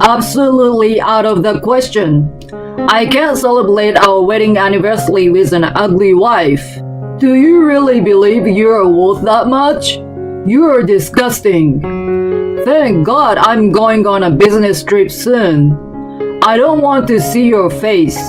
Absolutely out of the question. I can't celebrate our wedding anniversary with an ugly wife. Do you really believe you're worth that much? You're disgusting. Thank God I'm going on a business trip soon. I don't want to see your face.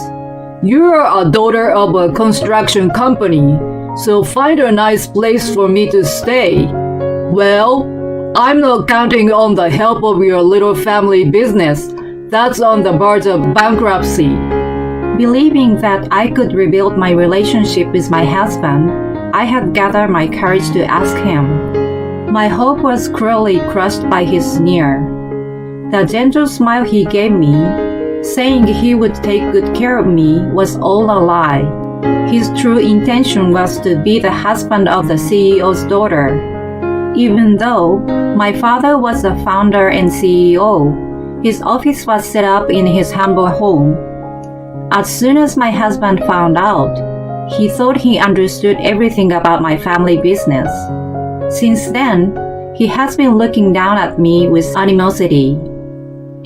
You're a daughter of a construction company, so find a nice place for me to stay. Well, I'm not counting on the help of your little family business. That's on the verge of bankruptcy. Believing that I could rebuild my relationship with my husband, I had gathered my courage to ask him. My hope was cruelly crushed by his sneer. The gentle smile he gave me, saying he would take good care of me, was all a lie. His true intention was to be the husband of the CEO's daughter. Even though my father was the founder and CEO, his office was set up in his humble home. As soon as my husband found out, he thought he understood everything about my family business. Since then, he has been looking down at me with animosity.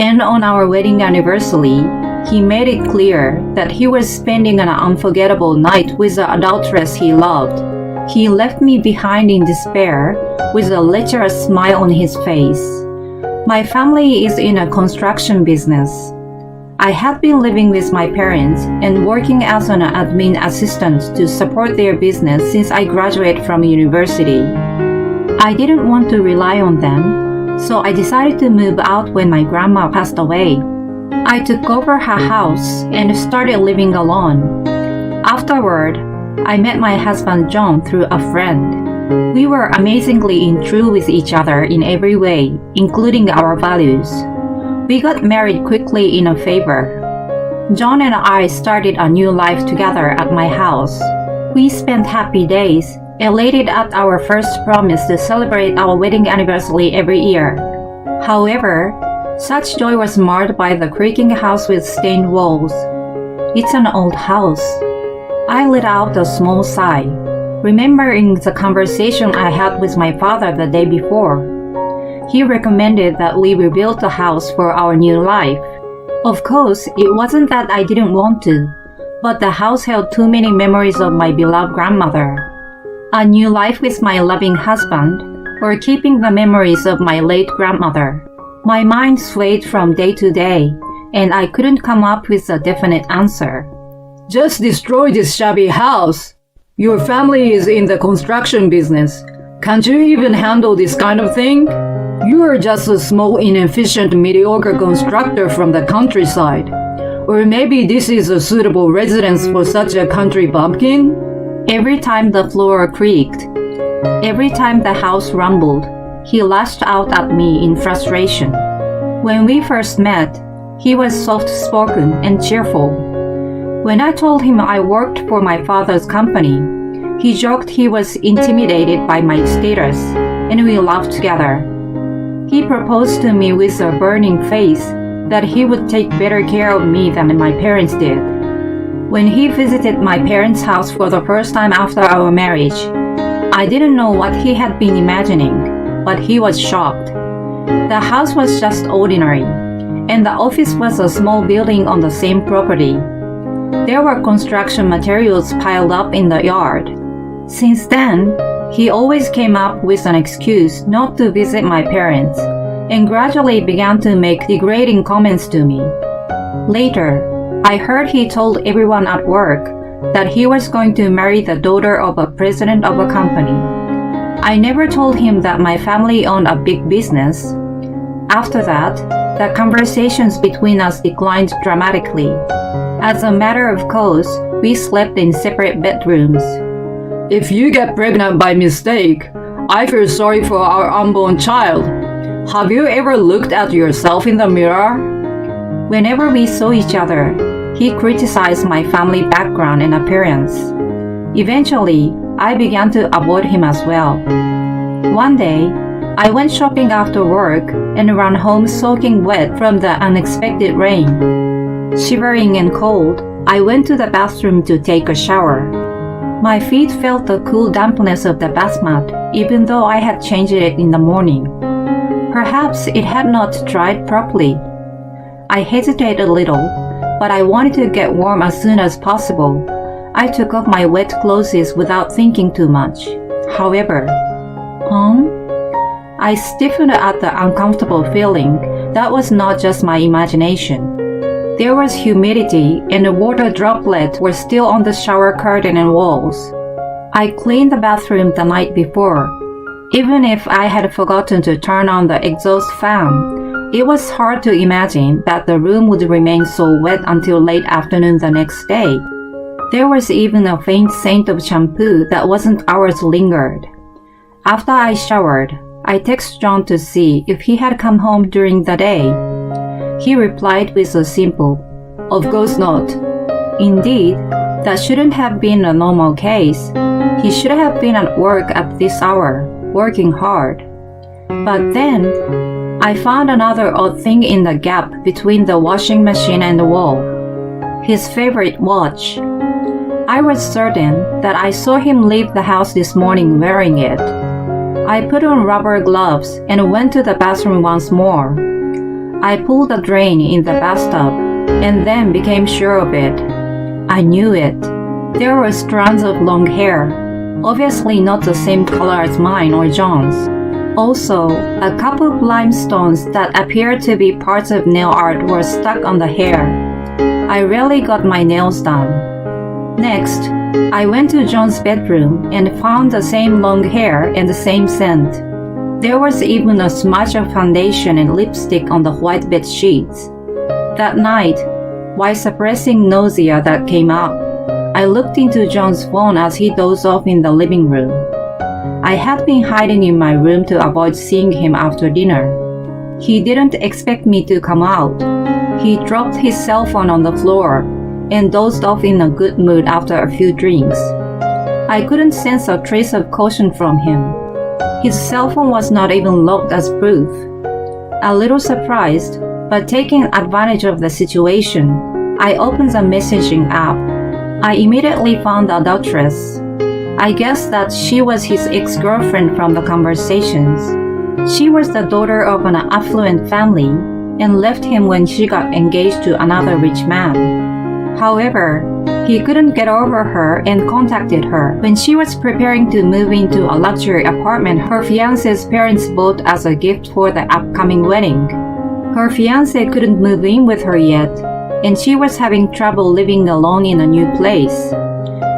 And on our wedding anniversary, he made it clear that he was spending an unforgettable night with the adulteress he loved. He left me behind in despair, with a lecherous smile on his face. My family is in a construction business. I had been living with my parents and working as an admin assistant to support their business since I graduated from university. I didn't want to rely on them, so I decided to move out when my grandma passed away. I took over her house and started living alone. Afterward, I met my husband John through a friend. We were amazingly true with each other in every way, including our values. We got married quickly in a favor. John and I started a new life together at my house. We spent happy days, elated at our first promise to celebrate our wedding anniversary every year. However, such joy was marred by the creaking house with stained walls. It's an old house. I let out a small sigh, remembering the conversation I had with my father the day before. He recommended that we rebuild the house for our new life. Of course, it wasn't that I didn't want to, but the house held too many memories of my beloved grandmother. A new life with my loving husband, or keeping the memories of my late grandmother. My mind swayed from day to day, and I couldn't come up with a definite answer. Just destroy this shabby house. Your family is in the construction business. Can't you even handle this kind of thing? You are just a small, inefficient, mediocre constructor from the countryside. Or maybe this is a suitable residence for such a country bumpkin? Every time the floor creaked, every time the house rumbled, he lashed out at me in frustration. When we first met, he was soft-spoken and cheerful. When I told him I worked for my father's company, he joked he was intimidated by my status, and we laughed together. He proposed to me with a burning face that he would take better care of me than my parents did. When he visited my parents' house for the first time after our marriage, I didn't know what he had been imagining, but he was shocked. The house was just ordinary, and the office was a small building on the same property. There were construction materials piled up in the yard. Since then, he always came up with an excuse not to visit my parents, and gradually began to make degrading comments to me. Later, I heard he told everyone at work that he was going to marry the daughter of a president of a company. I never told him that my family owned a big business. After that, the conversations between us declined dramatically. As a matter of course, we slept in separate bedrooms. If you get pregnant by mistake, I feel sorry for our unborn child. Have you ever looked at yourself in the mirror? Whenever we saw each other, he criticized my family background and appearance. Eventually, I began to avoid him as well. One day, I went shopping after work and ran home soaking wet from the unexpected rain. Shivering and cold, I went to the bathroom to take a shower. My feet felt the cool dampness of the bath mat, even though I had changed it in the morning. Perhaps it had not dried properly. I hesitated a little, but I wanted to get warm as soon as possible. I took off my wet clothes without thinking too much. However, I stiffened at the uncomfortable feeling that was not just my imagination. There was humidity and the water droplets were still on the shower curtain and walls. I cleaned the bathroom the night before. Even if I had forgotten to turn on the exhaust fan, it was hard to imagine that the room would remain so wet until late afternoon the next day. There was even a faint scent of shampoo that wasn't ours lingered. After I showered, I texted John to see if he had come home during the day. He replied with a simple, "Of course not." Indeed, that shouldn't have been a normal case. He should have been at work at this hour, working hard. But then, I found another odd thing in the gap between the washing machine and the wall. His favorite watch. I was certain that I saw him leave the house this morning wearing it. I put on rubber gloves and went to the bathroom once more. I pulled the drain in the bathtub and then became sure of it. I knew it. There were strands of long hair, obviously not the same color as mine or John's. Also, a couple of limestones that appeared to be parts of nail art were stuck on the hair. I rarely got my nails done. Next, I went to John's bedroom and found the same long hair and the same scent. There was even a smudge of foundation and lipstick on the white bed sheets. That night, while suppressing nausea that came up, I looked into John's phone as he dozed off in the living room. I had been hiding in my room to avoid seeing him after dinner. He didn't expect me to come out. He dropped his cell phone on the floor and dozed off in a good mood after a few drinks. I couldn't sense a trace of caution from him. His cell phone was not even locked as proof. A little surprised, but taking advantage of the situation, I opened the messaging app. I immediately found the adulteress. I guessed that she was his ex-girlfriend from the conversations. She was the daughter of an affluent family and left him when she got engaged to another rich man. However, he couldn't get over her and contacted her when she was preparing to move into a luxury apartment her fiancé's parents bought as a gift for the upcoming wedding. Her fiancé couldn't move in with her yet, and she was having trouble living alone in a new place.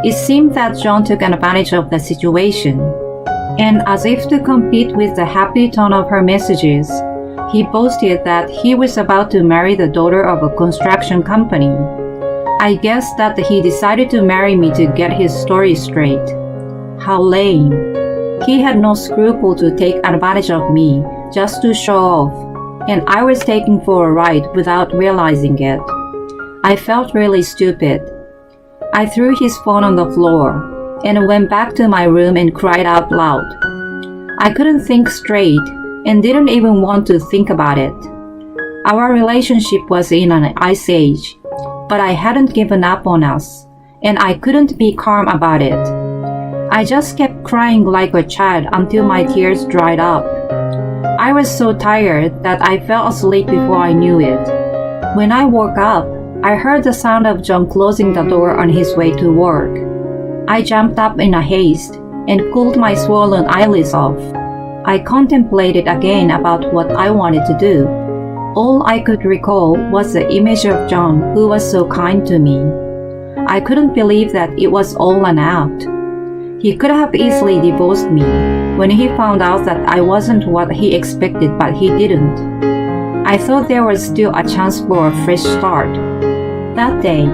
It seemed that John took advantage of the situation, and as if to compete with the happy tone of her messages, he boasted that he was about to marry the daughter of a construction company. I guess that he decided to marry me to get his story straight. How lame. He had no scruple to take advantage of me just to show off, and I was taken for a ride without realizing it. I felt really stupid. I threw his phone on the floor and went back to my room and cried out loud. I couldn't think straight and didn't even want to think about it. Our relationship was in an ice age, but I hadn't given up on us, and I couldn't be calm about it. I just kept crying like a child until my tears dried up. I was so tired that I fell asleep before I knew it. When I woke up, I heard the sound of John closing the door on his way to work. I jumped up in a haste and pulled my swollen eyelids off. I contemplated again about what I wanted to do. All I could recall was the image of John, who was so kind to me. I couldn't believe that it was all an act. He could have easily divorced me when he found out that I wasn't what he expected, but he didn't. I thought there was still a chance for a fresh start. That day,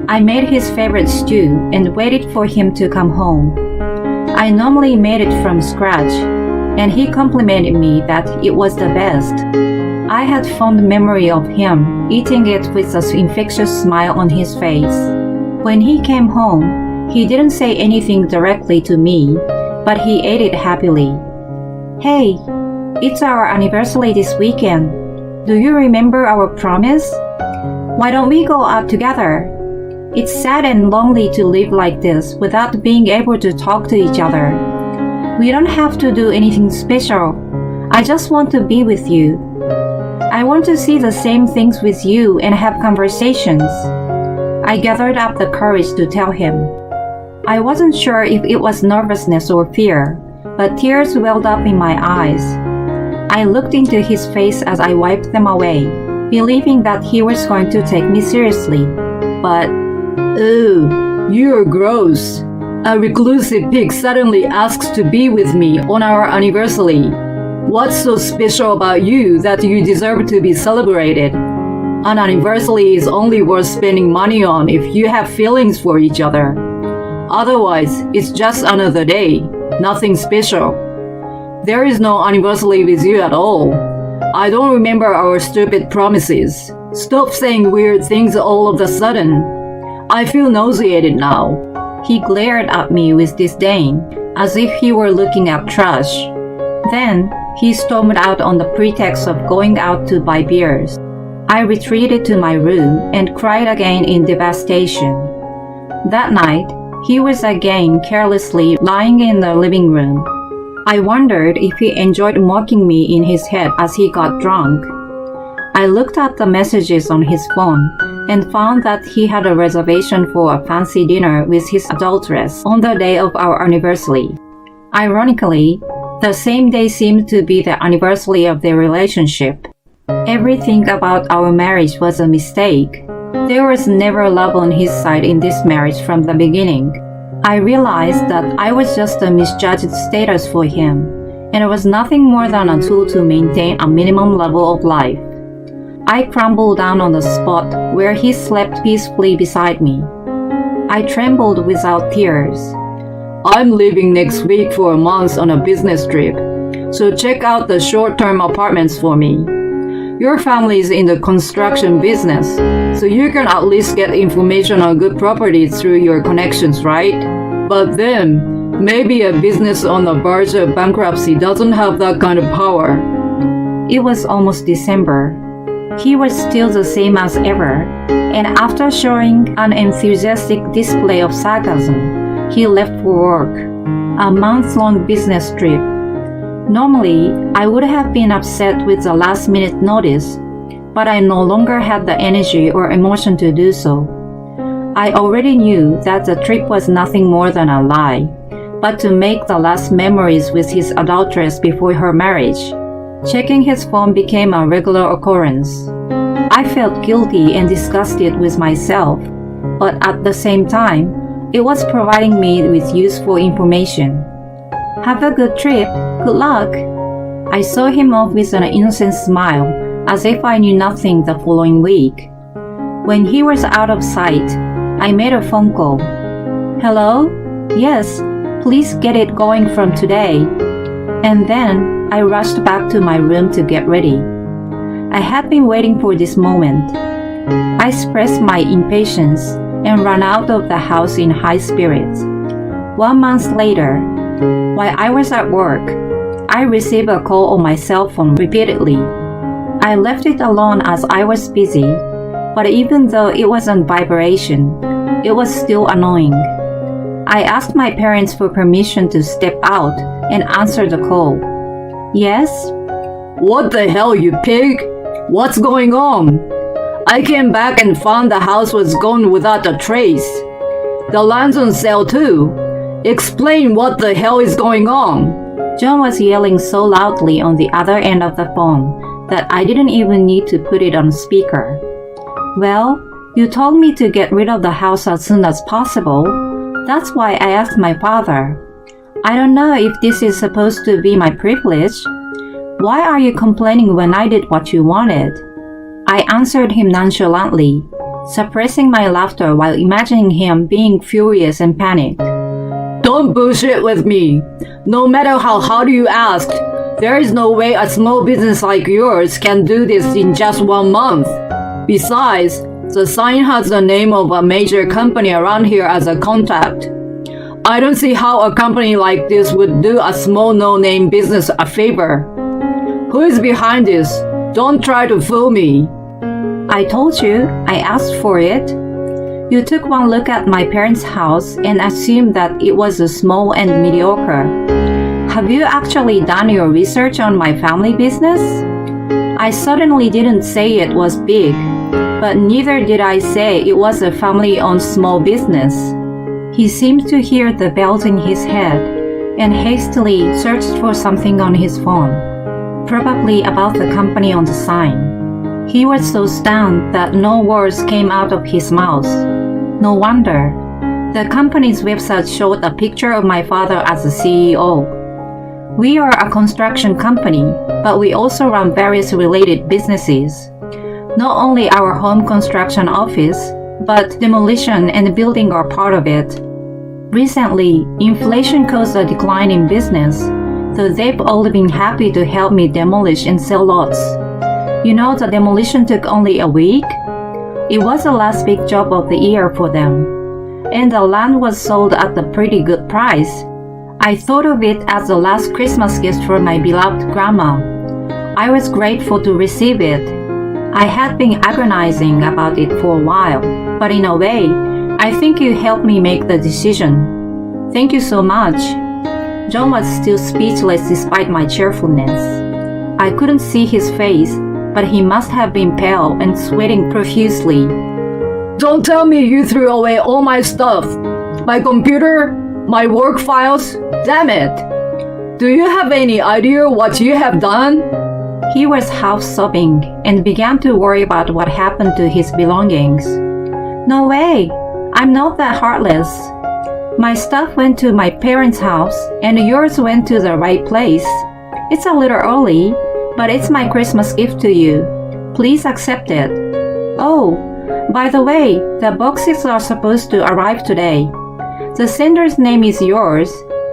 I made his favorite stew and waited for him to come home. I normally made it from scratch, and he complimented me that it was the best. I had fond memory of him eating it with an infectious smile on his face. When he came home, he didn't say anything directly to me, but he ate it happily. "Hey, it's our anniversary this weekend. Do you remember our promise? Why don't we go out together? It's sad and lonely to live like this without being able to talk to each other. We don't have to do anything special. I just want to be with you." I want to see the same things with you and have conversations. I gathered up the courage to tell him. I wasn't sure if it was nervousness or fear, but tears welled up in my eyes. I looked into his face as I wiped them away, believing that he was going to take me seriously. But, Ew, you're gross. A reclusive pig suddenly asks to be with me on our anniversary. What's so special about you that you deserve to be celebrated? An anniversary is only worth spending money on if you have feelings for each other. Otherwise, it's just another day, nothing special. There is no anniversary with you at all. I don't remember our stupid promises. Stop saying weird things all of a sudden. I feel nauseated now. he glared at me with disdain, as if he were looking at trash. Then, he stormed out on the pretext of going out to buy beers. I retreated to my room and cried again in devastation. That night, he was again carelessly lying in the living room. I wondered if he enjoyed mocking me in his head as he got drunk. I looked at the messages on his phone and found that he had a reservation for a fancy dinner with his adulteress on the day of our anniversary. Ironically, the same day seemed to be the anniversary of their relationship. Everything about our marriage was a mistake. There was never love on his side in this marriage from the beginning. I realized that I was just a misjudged status for him, and it was nothing more than a tool to maintain a minimum level of life. I crumbled down on the spot where he slept peacefully beside me. I trembled without tears. I'm leaving next week for a month on a business trip, so check out the short-term apartments for me. Your family is in the construction business, so you can at least get information on good properties through your connections, right? But then, maybe a business on the verge of bankruptcy doesn't have that kind of power. It was almost December. He was still the same as ever, and after showing an enthusiastic display of sarcasm, he left for work. A month-long business trip. Normally, I would have been upset with the last-minute notice, but I no longer had the energy or emotion to do so. I already knew that the trip was nothing more than a lie, but to make the last memories with his adulteress before her marriage. Checking his phone became a regular occurrence. I felt guilty and disgusted with myself, but at the same time, it was providing me with useful information. Have a good trip. Good luck. I saw him off with an innocent smile, as if I knew nothing the following week. When he was out of sight, I made a phone call. Hello? Yes, please get it going from today. And then I rushed back to my room to get ready. I had been waiting for this moment. I expressed my impatience and ran out of the house in high spirits. 1 month later, while I was at work, I received a call on my cell phone repeatedly. I left it alone as I was busy, but even though it was on vibration, it was still annoying. I asked my parents for permission to step out and answer the call. Yes? What the hell, you pig? What's going on? I came back and found the house was gone without a trace. The land's on sale too. Explain what the hell is going on. John was yelling so loudly on the other end of the phone that I didn't even need to put it on speaker. Well, you told me to get rid of the house as soon as possible. That's why I asked my father. I don't know if this is supposed to be my privilege. Why are you complaining when I did what you wanted? I answered him nonchalantly, suppressing my laughter while imagining him being furious and panicked. Don't bullshit with me. No matter how hard you asked, there is no way a small business like yours can do this in just 1 month. Besides, the sign has the name of a major company around here as a contact. I don't see how a company like this would do a small no-name business a favor. Who is behind this? Don't try to fool me. I told you, I asked for it. You took one look at my parents' house and assumed that it was small and mediocre. Have you actually done your research on my family business? I certainly didn't say it was big, but neither did I say it was a family-owned small business. He seemed to hear the bells in his head and hastily searched for something on his phone, probably about the company on the sign. He was so stunned that no words came out of his mouth. No wonder. The company's website showed a picture of my father as the CEO. We are a construction company, but we also run various related businesses. Not only our home construction office, but demolition and building are part of it. Recently, inflation caused a decline in business, so they've all been happy to help me demolish and sell lots. You know, the demolition took only a week? It was the last big job of the year for them, and the land was sold at a pretty good price. I thought of it as the last Christmas gift for my beloved grandma. I was grateful to receive it. I had been agonizing about it for a while, but in a way, I think you helped me make the decision. Thank you so much. John was still speechless despite my cheerfulness. I couldn't see his face, but he must have been pale and sweating profusely. Don't tell me you threw away all my stuff. My computer, my work files, damn it. Do you have any idea what you have done? He was half sobbing and began to worry about what happened to his belongings. No way! I'm not that heartless. My stuff went to my parents' house and yours went to the right place. It's a little early, but it's my Christmas gift to you. Please accept it. Oh, by the way, the boxes are supposed to arrive today. The sender's name is yours,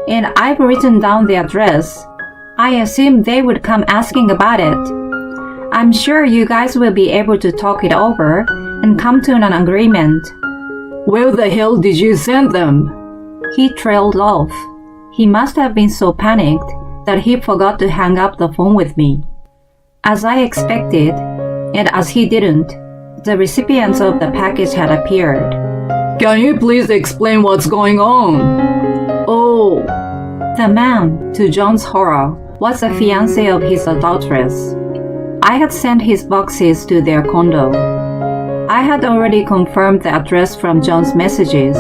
and I've written down the address. I assume they would come asking about it. I'm sure you guys will be able to talk it over and come to an agreement. Where the hell did you send them? He trailed off. He must have been so panicked that he forgot to hang up the phone with me. As I expected, and as he didn't, the recipients of the package had appeared. Can you please explain what's going on? Oh, the man, to John's horror, was a fiancé of his adulteress. I had sent his boxes to their condo. I had already confirmed the address from John's messages.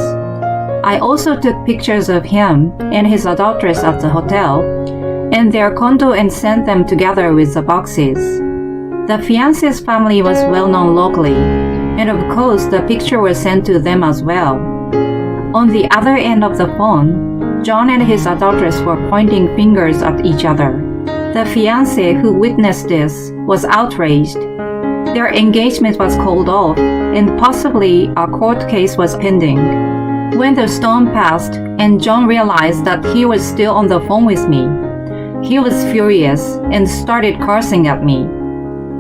I also took pictures of him and his adulteress at the hotel and their condo and sent them together with the boxes. The fiancé's family was well known locally, and of course the picture was sent to them as well. On the other end of the phone, John and his adulteress were pointing fingers at each other. The fiancé who witnessed this was outraged. Their engagement was called off, and possibly a court case was pending. When the storm passed and John realized that he was still on the phone with me, he was furious and started cursing at me.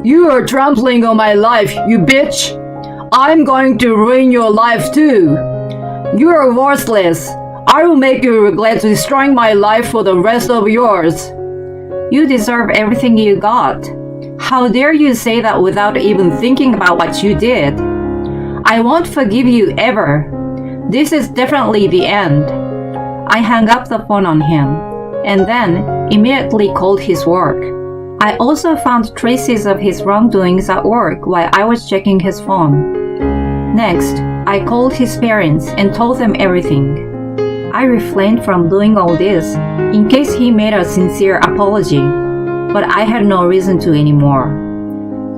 You are trampling on my life, you bitch! I'm going to ruin your life too! You are worthless! I will make you regret destroying my life for the rest of yours! You deserve everything you got. How dare you say that without even thinking about what you did? I won't forgive you ever. This is definitely the end. I hung up the phone on him, and then immediately called his work. I also found traces of his wrongdoings at work while I was checking his phone. Next, I called his parents and told them everything. I refrained from doing all this in case he made a sincere apology, but I had no reason to anymore.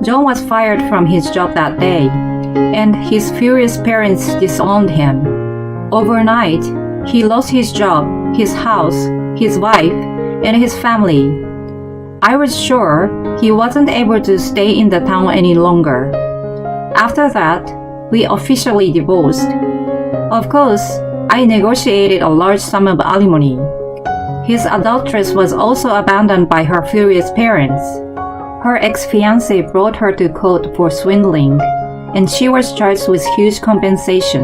John was fired from his job that day, and his furious parents disowned him. Overnight, he lost his job, his house, his wife, and his family. I was sure he wasn't able to stay in the town any longer. After that, we officially divorced. Of course, I negotiated a large sum of alimony. His adulteress was also abandoned by her furious parents. Her ex-fiancé brought her to court for swindling, and she was charged with huge compensation.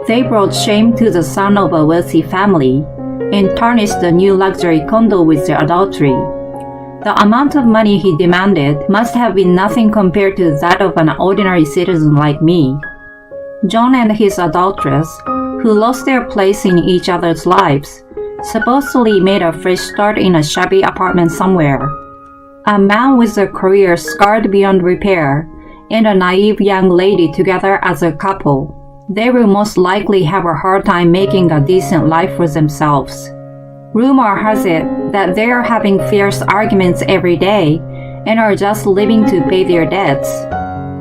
They brought shame to the son of a wealthy family and tarnished the new luxury condo with their adultery. The amount of money he demanded must have been nothing compared to that of an ordinary citizen like me. John and his adulteress, who lost their place in each other's lives, supposedly made a fresh start in a shabby apartment somewhere. A man with a career scarred beyond repair and a naive young lady together as a couple. They will most likely have a hard time making a decent life for themselves. Rumor has it that they are having fierce arguments every day and are just living to pay their debts.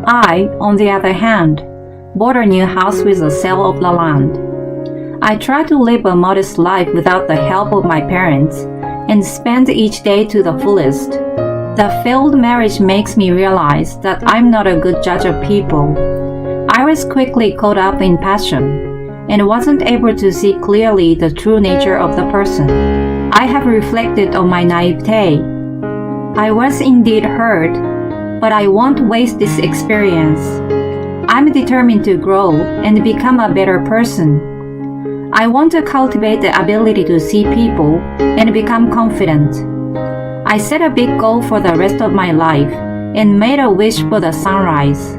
I, on the other hand, bought a new house with the sale of the land. I try to live a modest life without the help of my parents and spend each day to the fullest. The failed marriage makes me realize that I'm not a good judge of people. I was quickly caught up in passion and wasn't able to see clearly the true nature of the person. I have reflected on my naivete. I was indeed hurt, but I won't waste this experience. I'm determined to grow and become a better person. I want to cultivate the ability to see people and become confident. I set a big goal for the rest of my life and made a wish for the sunrise.